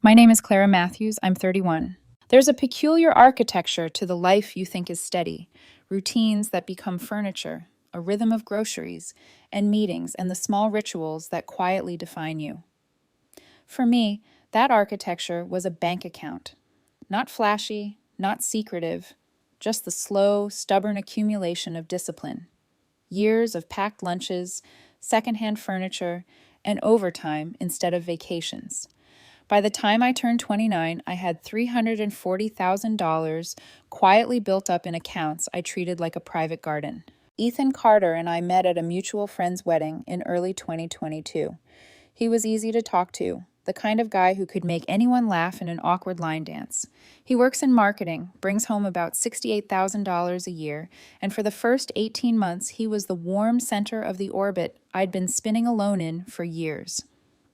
My name is Clara Matthews. I'm 31. There's a peculiar architecture to the life you think is steady, routines that become furniture, a rhythm of groceries and meetings, and the small rituals that quietly define you. For me, that architecture was a bank account. Not flashy, not secretive, just the slow, stubborn accumulation of discipline. Years of packed lunches, secondhand furniture, and overtime instead of vacations. By the time I turned 29, I had $340,000 quietly built up in accounts I treated like a private garden. Ethan Carter and I met at a mutual friend's wedding in early 2022. He was easy to talk to, the kind of guy who could make anyone laugh in an awkward line dance. He works in marketing, brings home about $68,000 a year, and for the first 18 months, he was the warm center of the orbit I'd been spinning alone in for years.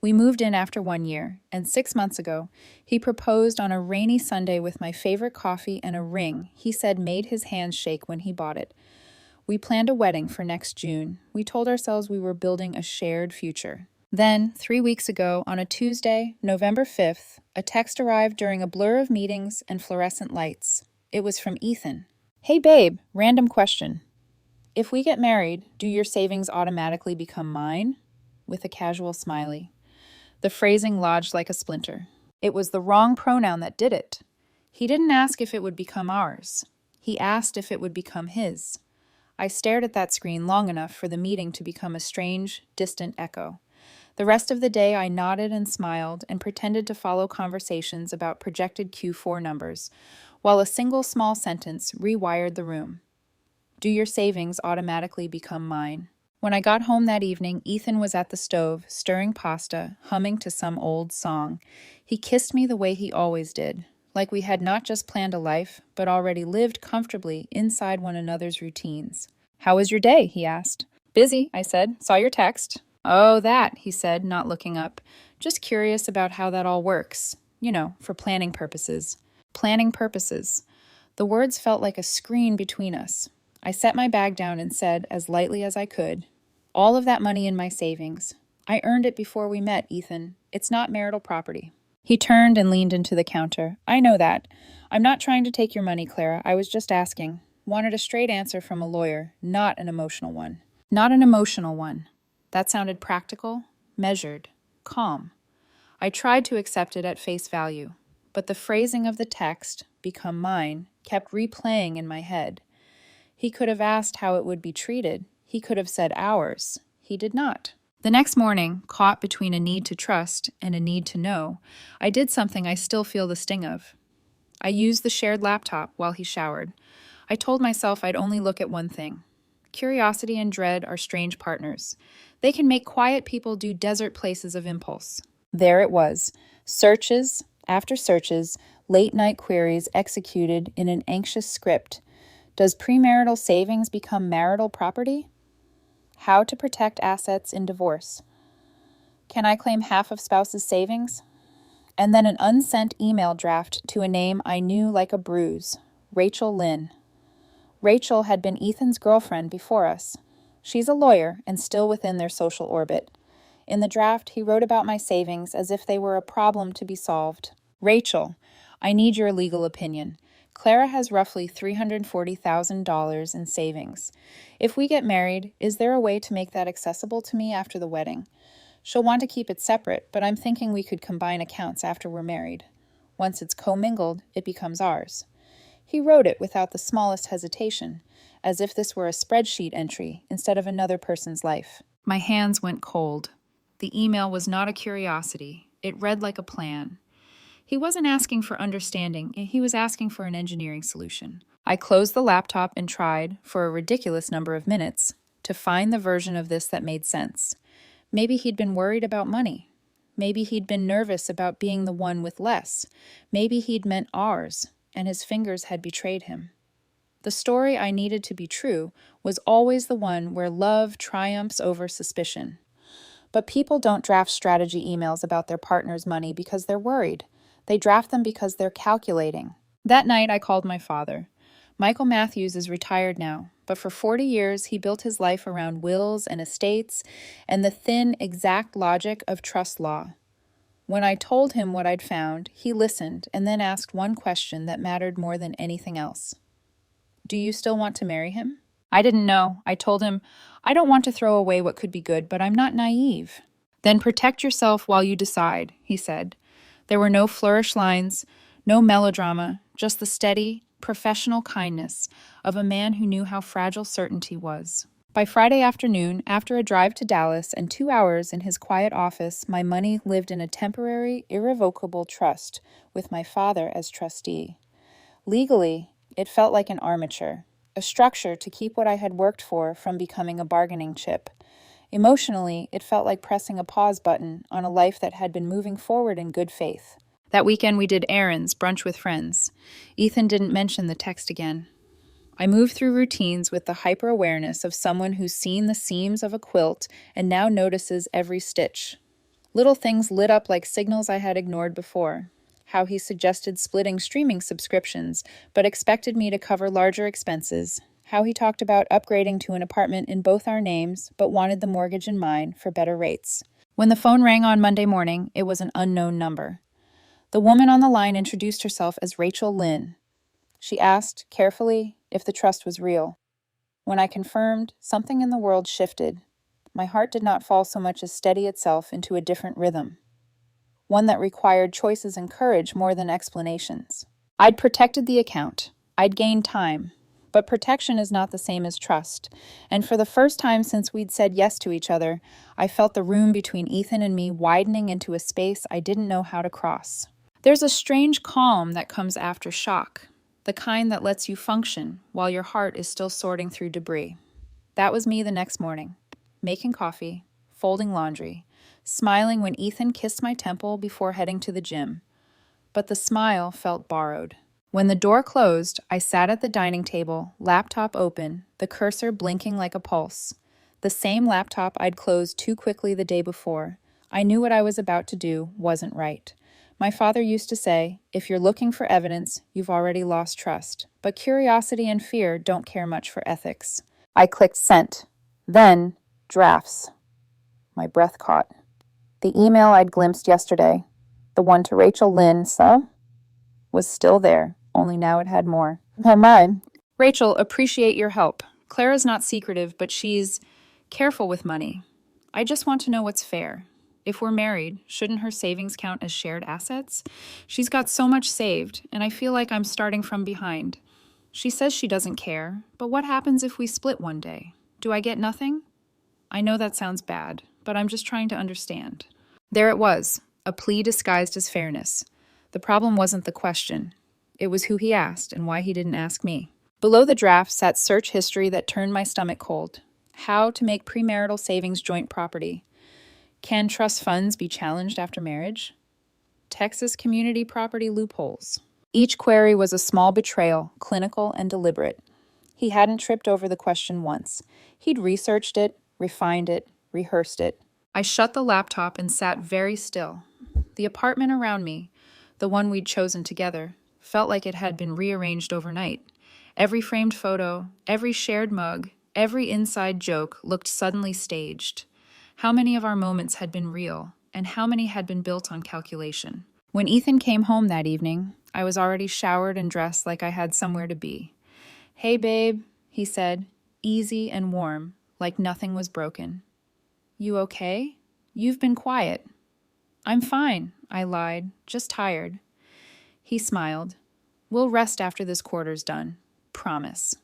We moved in after 1 year, and 6 months ago, he proposed on a rainy Sunday with my favorite coffee and a ring he said made his hands shake when he bought it. We planned a wedding for next June. We told ourselves we were building a shared future. Then, 3 weeks ago, on a Tuesday, November 5th, a text arrived during a blur of meetings and fluorescent lights. It was from Ethan. Hey babe, random question. If we get married, do your savings automatically become mine? With a casual smiley. The phrasing lodged like a splinter. It was the wrong pronoun that did it. He didn't ask if it would become ours. He asked if it would become his. I stared at that screen long enough for the meeting to become a strange, distant echo. The rest of the day I nodded and smiled and pretended to follow conversations about projected Q4 numbers, while a single small sentence rewired the room. Do your savings automatically become mine? When I got home that evening, Ethan was at the stove, stirring pasta, humming to some old song. He kissed me the way he always did, like we had not just planned a life, but already lived comfortably inside one another's routines. How was your day? He asked. Busy, I said. Saw your text. Oh, that, he said, not looking up. Just curious about how that all works. You know, for planning purposes. Planning purposes. The words felt like a screen between us. I set my bag down and said, as lightly as I could, all of that money in my savings. I earned it before we met, Ethan. It's not marital property. He turned and leaned into the counter. I know that. I'm not trying to take your money, Clara. I was just asking. Wanted a straight answer from a lawyer, not an emotional one. Not an emotional one. That sounded practical, measured, calm. I tried to accept it at face value, but the phrasing of the text, become mine, kept replaying in my head. He could have asked how it would be treated. He could have said ours. He did not. The next morning, caught between a need to trust and a need to know, I did something I still feel the sting of. I used the shared laptop while he showered. I told myself I'd only look at one thing. Curiosity and dread are strange partners. They can make quiet people do desert places of impulse. There it was. Searches after searches, late-night queries executed in an anxious script. Does premarital savings become marital property? How to protect assets in divorce. Can I claim half of spouse's savings? And then an unsent email draft to a name I knew like a bruise, Rachel Lynn. Rachel had been Ethan's girlfriend before us. She's a lawyer and still within their social orbit. In the draft, he wrote about my savings as if they were a problem to be solved. Rachel, I need your legal opinion. Clara has roughly $340,000 in savings. If we get married, is there a way to make that accessible to me after the wedding? She'll want to keep it separate, but I'm thinking we could combine accounts after we're married. Once it's commingled, it becomes ours. He wrote it without the smallest hesitation, as if this were a spreadsheet entry instead of another person's life. My hands went cold. The email was not a curiosity. It read like a plan. He wasn't asking for understanding, he was asking for an engineering solution. I closed the laptop and tried, for a ridiculous number of minutes, to find the version of this that made sense. Maybe he'd been worried about money. Maybe he'd been nervous about being the one with less. Maybe he'd meant ours, and his fingers had betrayed him. The story I needed to be true was always the one where love triumphs over suspicion. But people don't draft strategy emails about their partner's money because they're worried. They draft them because they're calculating. That night, I called my father. Michael Matthews is retired now, but for 40 years, he built his life around wills and estates and the thin, exact logic of trust law. When I told him what I'd found, he listened and then asked one question that mattered more than anything else. Do you still want to marry him? I didn't know. I told him, I don't want to throw away what could be good, but I'm not naive. Then protect yourself while you decide, he said. There were no flourish lines, no melodrama, just the steady, professional kindness of a man who knew how fragile certainty was. By Friday afternoon, after a drive to Dallas and 2 hours in his quiet office, my money lived in a temporary, irrevocable trust with my father as trustee. Legally, it felt like an armature, a structure to keep what I had worked for from becoming a bargaining chip. Emotionally, it felt like pressing a pause button on a life that had been moving forward in good faith. That weekend we did errands, brunch with friends. Ethan didn't mention the text again. I moved through routines with the hyper-awareness of someone who's seen the seams of a quilt and now notices every stitch. Little things lit up like signals I had ignored before. How he suggested splitting streaming subscriptions, but expected me to cover larger expenses. How he talked about upgrading to an apartment in both our names, but wanted the mortgage in mine for better rates. When the phone rang on Monday morning, it was an unknown number. The woman on the line introduced herself as Rachel Lynn. She asked, carefully, if the trust was real. When I confirmed, something in the world shifted. My heart did not fall so much as steady itself into a different rhythm, one that required choices and courage more than explanations. I'd protected the account. I'd gained time. But protection is not the same as trust, and for the first time since we'd said yes to each other, I felt the room between Ethan and me widening into a space I didn't know how to cross. There's a strange calm that comes after shock, the kind that lets you function while your heart is still sorting through debris. That was me the next morning, making coffee, folding laundry, smiling when Ethan kissed my temple before heading to the gym. But the smile felt borrowed. When the door closed, I sat at the dining table, laptop open, the cursor blinking like a pulse. The same laptop I'd closed too quickly the day before. I knew what I was about to do wasn't right. My father used to say, if you're looking for evidence, you've already lost trust. But curiosity and fear don't care much for ethics. I clicked sent. Then, drafts. My breath caught. The email I'd glimpsed yesterday, the one to Rachel Lynn, was still there, only now it had more. Oh my. Rachel, appreciate your help. Clara's not secretive, but she's careful with money. I just want to know what's fair. If we're married, shouldn't her savings count as shared assets? She's got so much saved, and I feel like I'm starting from behind. She says she doesn't care, but what happens if we split one day? Do I get nothing? I know that sounds bad, but I'm just trying to understand. There it was, a plea disguised as fairness. The problem wasn't the question. It was who he asked and why he didn't ask me. Below the draft sat search history that turned my stomach cold. How to make premarital savings joint property. Can trust funds be challenged after marriage? Texas community property loopholes. Each query was a small betrayal, clinical and deliberate. He hadn't tripped over the question once. He'd researched it, refined it, rehearsed it. I shut the laptop and sat very still. The apartment around me, the one we'd chosen together, felt like it had been rearranged overnight. Every framed photo, every shared mug, every inside joke looked suddenly staged. How many of our moments had been real, and how many had been built on calculation? When Ethan came home that evening, I was already showered and dressed like I had somewhere to be. Hey, babe, he said, easy and warm, like nothing was broken. You okay? You've been quiet. I'm fine, I lied, just tired. He smiled. We'll rest after this quarter's done. Promise.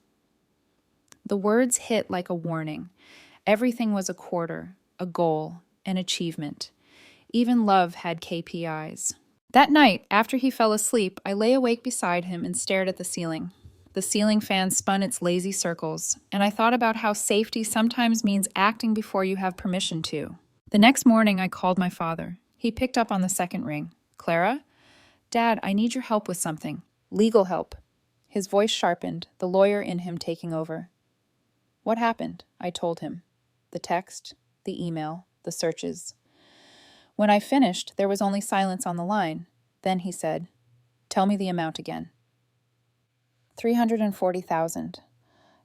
The words hit like a warning. Everything was a quarter, a goal, an achievement. Even love had KPIs. That night, after he fell asleep, I lay awake beside him and stared at the ceiling. The ceiling fan spun its lazy circles, and I thought about how safety sometimes means acting before you have permission to. The next morning, I called my father. He picked up on the second ring. Clara? Dad, I need your help with something. Legal help. His voice sharpened, the lawyer in him taking over. What happened? I told him. The text, the email, the searches. When I finished, there was only silence on the line. Then he said, Tell me the amount again. $340,000.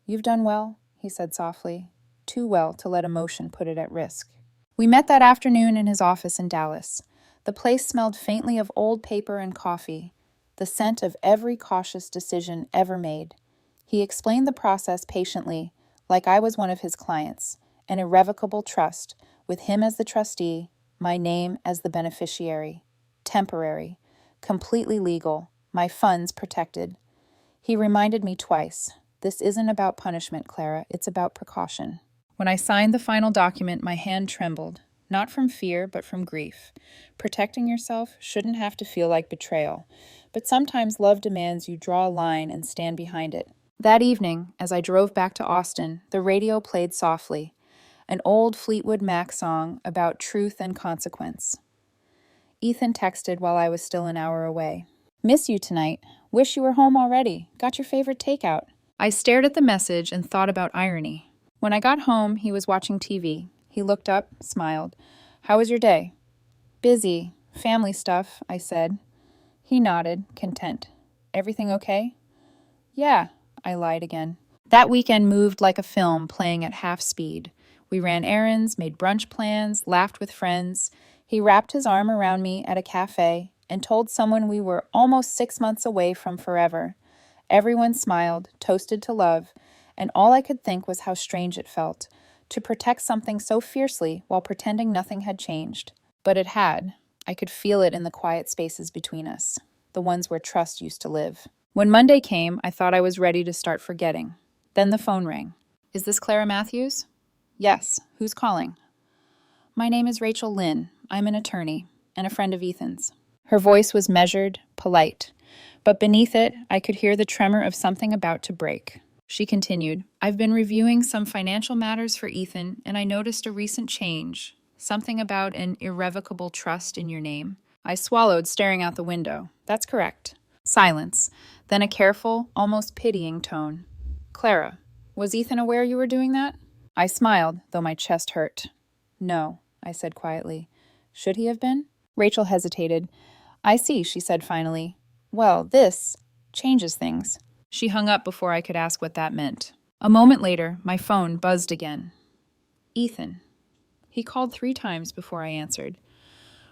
You've done well, he said softly. Too well to let emotion put it at risk. We met that afternoon in his office in Dallas. The place smelled faintly of old paper and coffee, the scent of every cautious decision ever made. He explained the process patiently, like I was one of his clients, an irrevocable trust, with him as the trustee, my name as the beneficiary. Temporary, completely legal, my funds protected. He reminded me twice, this isn't about punishment, Clara, it's about precaution. When I signed the final document, my hand trembled, not from fear, but from grief. Protecting yourself shouldn't have to feel like betrayal, but sometimes love demands you draw a line and stand behind it. That evening, as I drove back to Austin, the radio played softly, an old Fleetwood Mac song about truth and consequence. Ethan texted while I was still an hour away. Miss you tonight. Wish you were home already. Got your favorite takeout. I stared at the message and thought about irony. When I got home, he was watching TV. He looked up, smiled. How was your day? Busy. Family stuff, I said. He nodded, content. Everything okay? Yeah, I lied again. That weekend moved like a film playing at half speed. We ran errands, made brunch plans, laughed with friends. He wrapped his arm around me at a cafe and told someone we were almost 6 months away from forever. Everyone smiled, toasted to love, and all I could think was how strange it felt to protect something so fiercely while pretending nothing had changed. But it had. I could feel it in the quiet spaces between us, the ones where trust used to live. When Monday came, I thought I was ready to start forgetting. Then the phone rang. Is this Clara Matthews? Yes. Who's calling? My name is Rachel Lynn. I'm an attorney and a friend of Ethan's. Her voice was measured, polite, but beneath it, I could hear the tremor of something about to break. She continued, I've been reviewing some financial matters for Ethan, and I noticed a recent change, something about an irrevocable trust in your name. I swallowed, staring out the window. That's correct. Silence, then a careful, almost pitying tone. Clara, was Ethan aware you were doing that? I smiled, though my chest hurt. No, I said quietly. Should he have been? Rachel hesitated. I see, she said finally. Well, this changes things. She hung up before I could ask what that meant. A moment later, my phone buzzed again. Ethan. He called 3 times before I answered.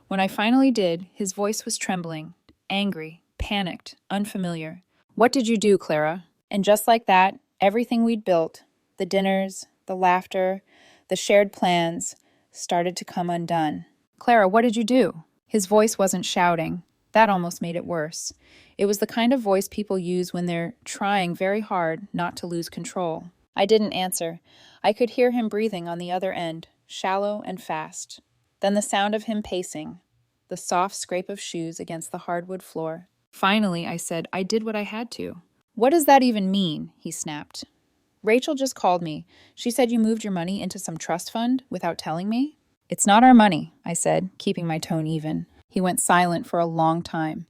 When I finally did, his voice was trembling, angry, panicked, unfamiliar. What did you do, Clara? And just like that, everything we'd built, the dinners, the laughter, the shared plans, started to come undone. Clara, what did you do? His voice wasn't shouting. That almost made it worse. It was the kind of voice people use when they're trying very hard not to lose control. I didn't answer. I could hear him breathing on the other end, shallow and fast. Then the sound of him pacing, the soft scrape of shoes against the hardwood floor. Finally, I said, I did what I had to. What does that even mean? He snapped. Rachel just called me. She said you moved your money into some trust fund without telling me. It's not our money, I said, keeping my tone even. He went silent for a long time.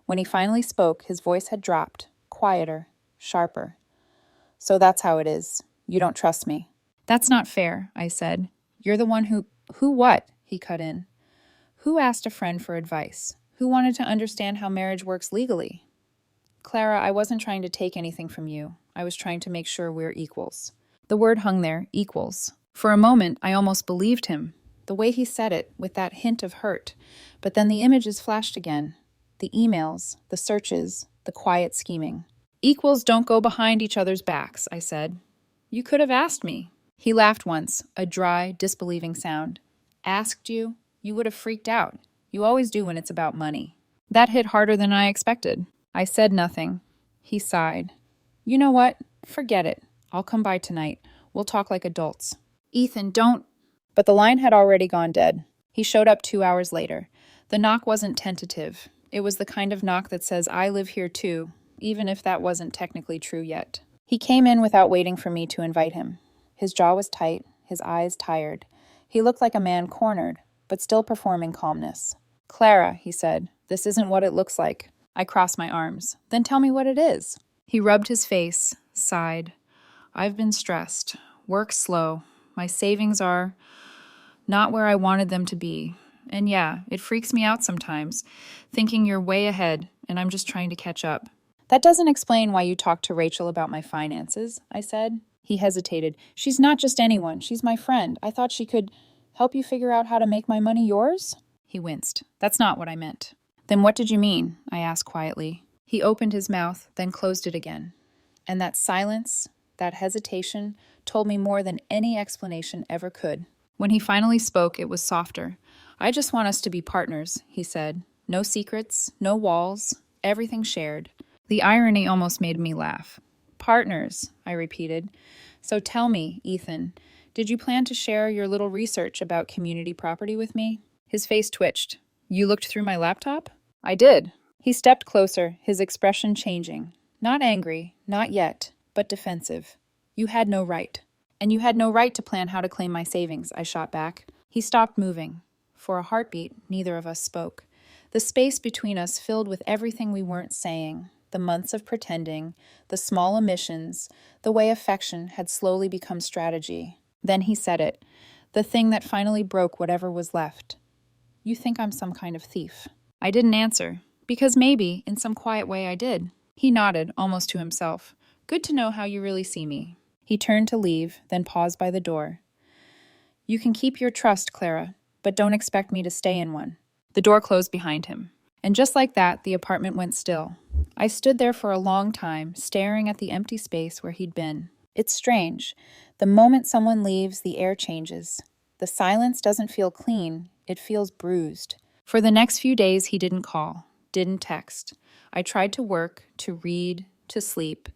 When he finally spoke, his voice had dropped, quieter, sharper. So that's how it is. You don't trust me. That's not fair, I said. You're the one who what? He cut in. Who asked a friend for advice? Who wanted to understand how marriage works legally? Clara, I wasn't trying to take anything from you. I was trying to make sure we're equals. The word hung there, equals. For a moment, I almost believed him. The way he said it, with that hint of hurt. But then the images flashed again. The emails, the searches, the quiet scheming. Equals don't go behind each other's backs, I said. You could have asked me. He laughed once, a dry, disbelieving sound. Asked you? You would have freaked out. You always do when it's about money. That hit harder than I expected. I said nothing. He sighed. You know what? Forget it. I'll come by tonight. We'll talk like adults. Ethan, don't... But the line had already gone dead. He showed up 2 hours later. The knock wasn't tentative. It was the kind of knock that says, I live here too, even if that wasn't technically true yet. He came in without waiting for me to invite him. His jaw was tight, his eyes tired. He looked like a man cornered, but still performing calmness. Clara, he said, this isn't what it looks like. I crossed my arms. Then tell me what it is. He rubbed his face, sighed. I've been stressed. Work slow. My savings are not where I wanted them to be. And yeah, it freaks me out sometimes, thinking you're way ahead and I'm just trying to catch up. That doesn't explain why you talked to Rachel about my finances, I said. He hesitated. She's not just anyone. She's my friend. I thought she could help you figure out how to make my money yours? He winced. That's not what I meant. Then what did you mean? I asked quietly. He opened his mouth, then closed it again. And that silence, that hesitation, told me more than any explanation ever could. When he finally spoke, it was softer. I just want us to be partners, he said. No secrets, no walls, everything shared. The irony almost made me laugh. Partners, I repeated. So tell me, Ethan, did you plan to share your little research about community property with me? His face twitched. You looked through my laptop? I did. He stepped closer, his expression changing. Not angry, not yet, but defensive. You had no right. And you had no right to plan how to claim my savings, I shot back. He stopped moving. For a heartbeat, neither of us spoke. The space between us filled with everything we weren't saying. The months of pretending, the small omissions, the way affection had slowly become strategy. Then he said it, the thing that finally broke whatever was left. You think I'm some kind of thief. I didn't answer, because maybe, in some quiet way, I did. He nodded, almost to himself. Good to know how you really see me. He turned to leave, then paused by the door. You can keep your trust, Clara, but don't expect me to stay in one. The door closed behind him. And just like that, the apartment went still. I stood there for a long time, staring at the empty space where he'd been. It's strange. The moment someone leaves, the air changes. The silence doesn't feel clean, it feels bruised. For the next few days, he didn't call, didn't text. I tried to work, to read, to sleep,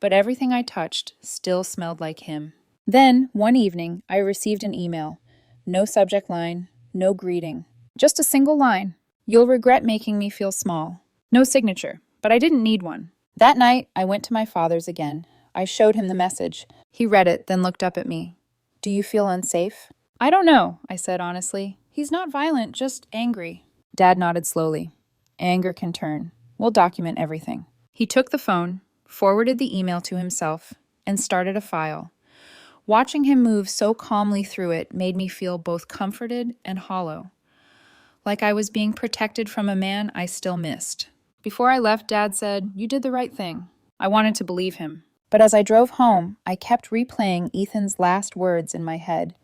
but everything I touched still smelled like him. Then, one evening, I received an email. No subject line, no greeting. Just a single line. You'll regret making me feel small. No signature, but I didn't need one. That night, I went to my father's again. I showed him the message. He read it, then looked up at me. Do you feel unsafe? I don't know, I said honestly. He's not violent, just angry. Dad nodded slowly. Anger can turn. We'll document everything. He took the phone, forwarded the email to himself, and started a file. Watching him move so calmly through it made me feel both comforted and hollow. Like I was being protected from a man I still missed. Before I left, Dad said, You did the right thing. I wanted to believe him. But as I drove home, I kept replaying Ethan's last words in my head.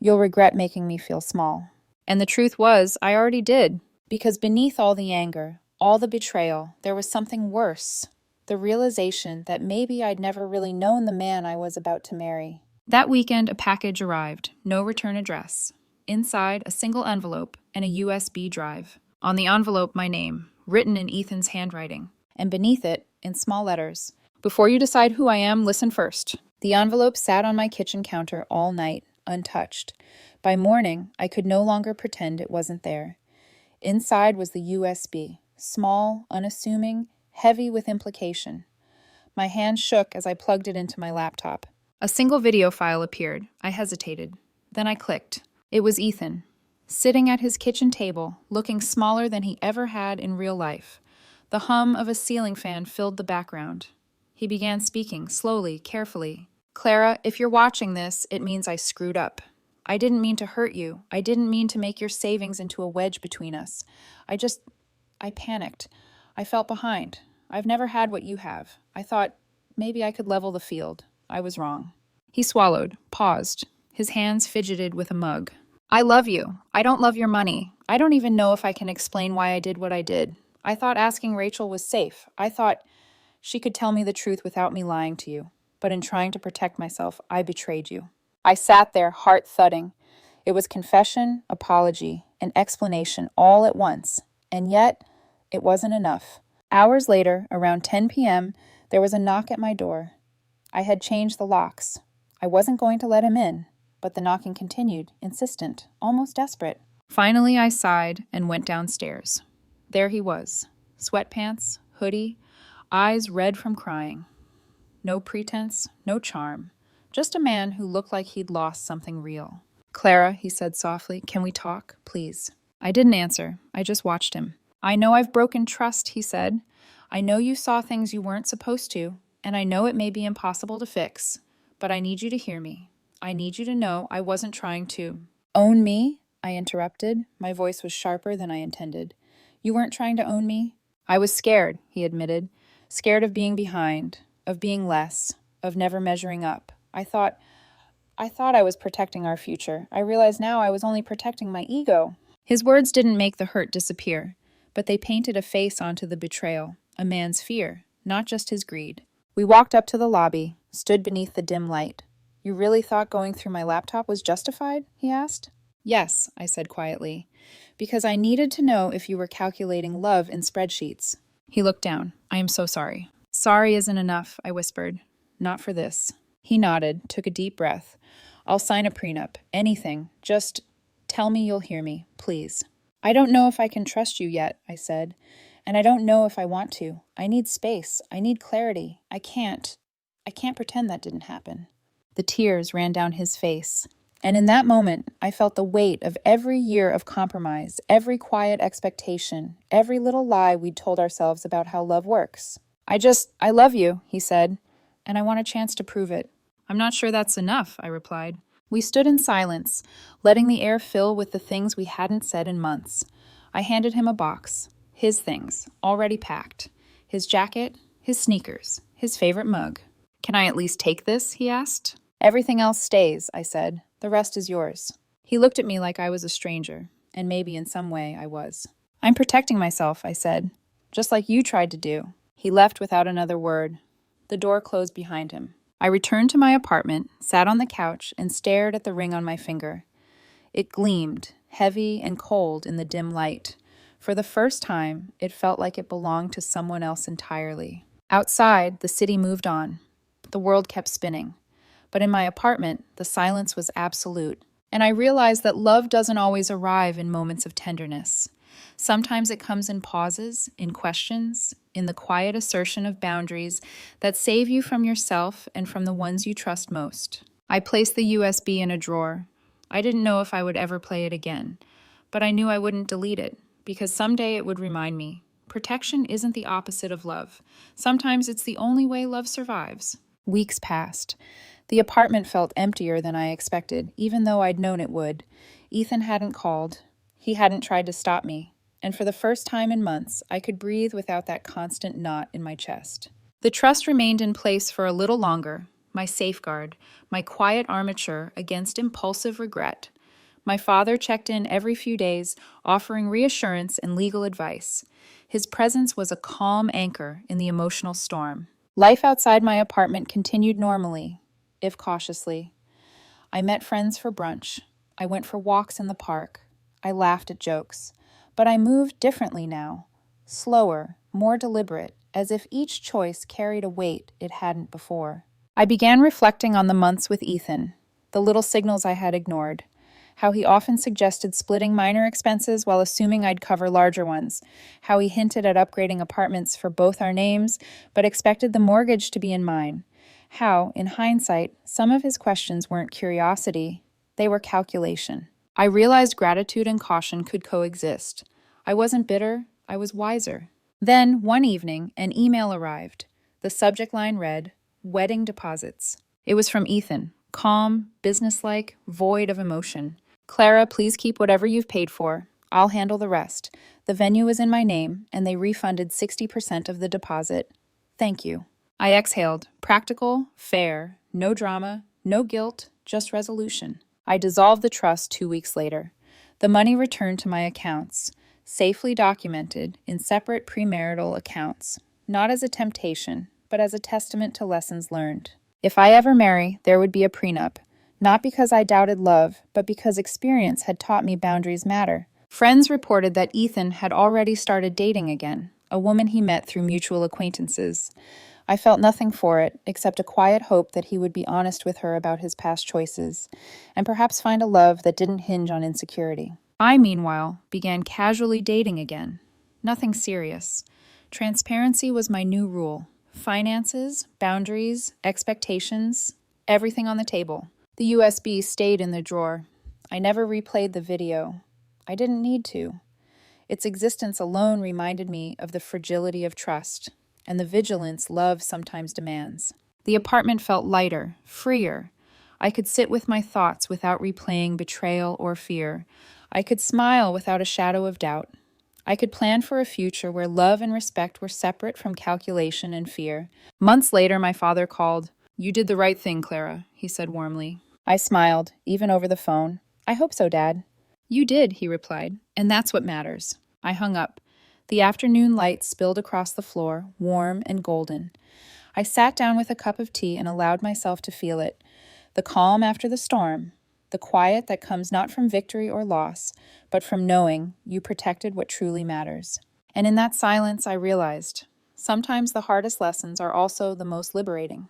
You'll regret making me feel small. And the truth was, I already did. Because beneath all the anger, all the betrayal, there was something worse. The realization that maybe I'd never really known the man I was about to marry. That weekend, a package arrived. No return address. Inside, a single envelope and a USB drive. On the envelope, my name, written in Ethan's handwriting. And beneath it, in small letters, Before you decide who I am, listen first. The envelope sat on my kitchen counter all night, untouched. By morning, I could no longer pretend it wasn't there. Inside was the USB, small, unassuming, heavy with implication. My hand shook as I plugged it into my laptop. A single video file appeared. I hesitated. Then I clicked. It was Ethan, sitting at his kitchen table, looking smaller than he ever had in real life. The hum of a ceiling fan filled the background. He began speaking, slowly, carefully. Clara, if you're watching this, it means I screwed up. I didn't mean to hurt you. I didn't mean to make your savings into a wedge between us. I panicked. I felt behind. I've never had what you have. I thought maybe I could level the field. I was wrong. He swallowed, paused. His hands fidgeted with a mug. I love you. I don't love your money. I don't even know if I can explain why I did what I did. I thought asking Rachel was safe. I thought she could tell me the truth without me lying to you. But in trying to protect myself, I betrayed you. I sat there, heart thudding. It was confession, apology, and explanation all at once. And yet, it wasn't enough. Hours later, around 10 p.m., there was a knock at my door. I had changed the locks. I wasn't going to let him in, but the knocking continued, insistent, almost desperate. Finally, I sighed and went downstairs. There he was, sweatpants, hoodie, eyes red from crying. No pretense, no charm. Just a man who looked like he'd lost something real. Clara, he said softly, can we talk, please? I didn't answer. I just watched him. I know I've broken trust, he said. I know you saw things you weren't supposed to, and I know it may be impossible to fix, but I need you to hear me. I need you to know I wasn't trying to own me, I interrupted. My voice was sharper than I intended. You weren't trying to own me? I was scared, he admitted. Scared of being behind, of being less, of never measuring up. I thought I was protecting our future. I realize now I was only protecting my ego. His words didn't make the hurt disappear, but they painted a face onto the betrayal, a man's fear, not just his greed. We walked up to the lobby, stood beneath the dim light. "You really thought going through my laptop was justified?" he asked. "Yes," I said quietly, "because I needed to know if you were calculating love in spreadsheets." He looked down. "I am so sorry." "Sorry isn't enough," I whispered. "Not for this." He nodded, took a deep breath. "I'll sign a prenup. Anything. Just tell me you'll hear me, please." "I don't know if I can trust you yet," I said. "And I don't know if I want to. I need space. I need clarity. I can't pretend that didn't happen." The tears ran down his face. And in that moment, I felt the weight of every year of compromise, every quiet expectation, every little lie we'd told ourselves about how love works. I love you," he said, "and I want a chance to prove it." "I'm not sure that's enough," I replied. We stood in silence, letting the air fill with the things we hadn't said in months. I handed him a box, his things, already packed. His jacket, his sneakers, his favorite mug. "Can I at least take this?" he asked. "Everything else stays," I said. "The rest is yours." He looked at me like I was a stranger, and maybe in some way I was. "I'm protecting myself," I said, "just like you tried to do." He left without another word. The door closed behind him. I returned to my apartment, sat on the couch, and stared at the ring on my finger. It gleamed, heavy and cold in the dim light. For the first time, it felt like it belonged to someone else entirely. Outside, the city moved on. The world kept spinning. But in my apartment, the silence was absolute. And I realized that love doesn't always arrive in moments of tenderness. Sometimes it comes in pauses, in questions, in the quiet assertion of boundaries that save you from yourself and from the ones you trust most. I placed the USB in a drawer. I didn't know if I would ever play it again, but I knew I wouldn't delete it, because someday it would remind me. Protection isn't the opposite of love. Sometimes it's the only way love survives. Weeks passed. The apartment felt emptier than I expected, even though I'd known it would. Ethan hadn't called. He hadn't tried to stop me. And for the first time in months, I could breathe without that constant knot in my chest. The trust remained in place for a little longer, my safeguard, my quiet armature against impulsive regret. My father checked in every few days, offering reassurance and legal advice. His presence was a calm anchor in the emotional storm. Life outside my apartment continued normally, if cautiously. I met friends for brunch. I went for walks in the park. I laughed at jokes. But I moved differently now, slower, more deliberate, as if each choice carried a weight it hadn't before. I began reflecting on the months with Ethan, the little signals I had ignored, how he often suggested splitting minor expenses while assuming I'd cover larger ones, how he hinted at upgrading apartments for both our names, but expected the mortgage to be in mine, how, in hindsight, some of his questions weren't curiosity, they were calculation. I realized gratitude and caution could coexist. I wasn't bitter, I was wiser. Then, one evening, an email arrived. The subject line read, "Wedding deposits." It was from Ethan, calm, businesslike, void of emotion. "Clara, please keep whatever you've paid for. I'll handle the rest. The venue is in my name, and they refunded 60% of the deposit. Thank you." I exhaled. Practical, fair, no drama, no guilt, just resolution. I dissolved the trust 2 weeks later. The money returned to my accounts, safely documented in separate premarital accounts, not as a temptation, but as a testament to lessons learned. If I ever marry, there would be a prenup, not because I doubted love, but because experience had taught me boundaries matter. Friends reported that Ethan had already started dating again, a woman he met through mutual acquaintances. I felt nothing for it, except a quiet hope that he would be honest with her about his past choices, and perhaps find a love that didn't hinge on insecurity. I, meanwhile, began casually dating again. Nothing serious. Transparency was my new rule. Finances, boundaries, expectations, everything on the table. The USB stayed in the drawer. I never replayed the video. I didn't need to. Its existence alone reminded me of the fragility of trust and the vigilance love sometimes demands. The apartment felt lighter, freer. I could sit with my thoughts without replaying betrayal or fear. I could smile without a shadow of doubt. I could plan for a future where love and respect were separate from calculation and fear. Months later, my father called. "You did the right thing, Clara," he said warmly. I smiled, even over the phone. "I hope so, Dad." You did, he replied, and that's what matters. I hung up. The afternoon light spilled across the floor, warm and golden. I sat down with a cup of tea and allowed myself to feel it. The calm after the storm, the quiet that comes not from victory or loss, but from knowing you protected what truly matters. And in that silence, I realized sometimes the hardest lessons are also the most liberating.